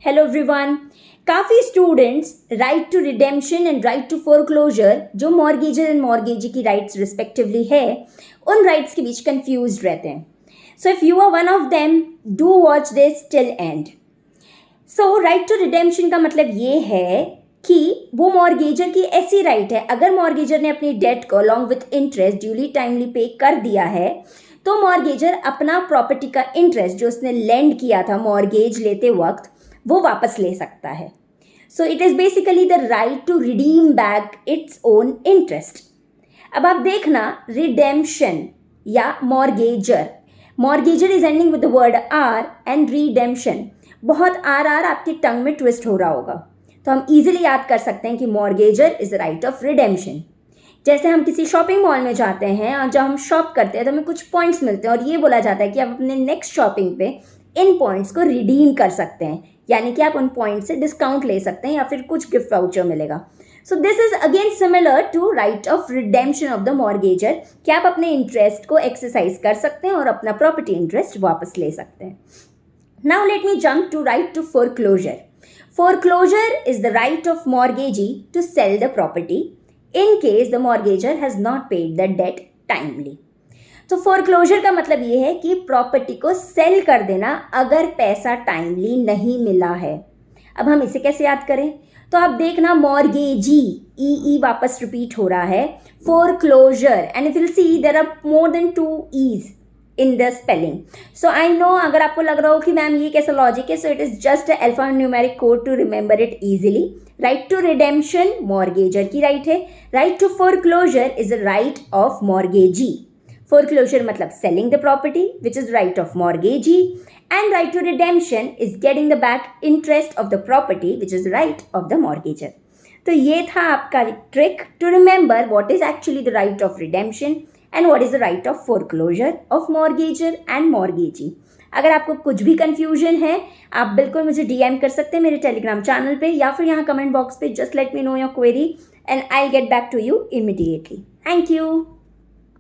Hello everyone. काफ़ी students right to redemption and right to foreclosure जो mortgagor and mortgagee की rights respectively है उन राइट्स के बीच कंफ्यूज रहते हैं। So if you are one of them do watch this till end. So right to redemption का मतलब ये है कि वो मॉर्गेजर की ऐसी राइट है, अगर मॉर्गेजर ने अपनी डेट को along with interest duly timely पे कर दिया है तो मॉर्गेजर अपना प्रॉपर्टी का इंटरेस्ट जो उसने लेंड किया था मॉर्गेज लेते वक्त वो वापस ले सकता है। So it is basically the right to redeem back its own interest. अब आप देखना रिडेम्पशन या mortgagor is ending with the word R and redemption बहुत आर आपके टंग में ट्विस्ट हो रहा होगा, तो हम इजीली याद कर सकते हैं कि mortgagor is right of redemption. जैसे हम किसी शॉपिंग मॉल में जाते हैं और जब हम शॉप करते हैं तो हमें कुछ पॉइंट्स मिलते हैं और ये बोला जाता है कि आप अपने नेक्स्ट शॉपिंग पे इन पॉइंट्स को रिडीम कर सकते हैं, यानी कि आप उन पॉइंट से डिस्काउंट ले सकते हैं या फिर कुछ गिफ्ट वाउचर मिलेगा। So this is again similar to right of redemption of the mortgagor कि आप अपने इंटरेस्ट को एक्सरसाइज कर सकते हैं और अपना प्रॉपर्टी इंटरेस्ट वापस ले सकते हैं। Now let me jump to right to foreclosure. Foreclosure is the right of mortgagee to sell the property in case the mortgager has not paid the debt timely। तो फोरक्लोजर का मतलब ये है कि प्रॉपर्टी को सेल कर देना अगर पैसा टाइमली नहीं मिला है। अब हम इसे कैसे याद करें, तो आप देखना मॉर्गेजी ई वापस रिपीट हो रहा है, foreclosure and if you see there are more than 2 E's in the spelling। So I know अगर आपको लग रहा हो कि मैम ये कैसा लॉजिक है, so it is just a alphanumeric code to remember it easily। Right to redemption mortgagor की राइट है, right to foreclosure is right of mortgagee. Foreclosure मतलब selling the property which is right of mortgagee and right to redemption is getting the back interest of the property which is right of the mortgagor. तो ये था आपका trick to remember what is actually the right of redemption and what is the right of foreclosure of mortgagor and mortgagee. अगर आपको कुछ भी confusion है आप बिल्कुल मुझे डीएम कर सकते हैं मेरे टेलीग्राम चैनल पे या फिर यहाँ कमेंट बॉक्स पे। Just let me know your query and I will get back to you immediately. Thank you.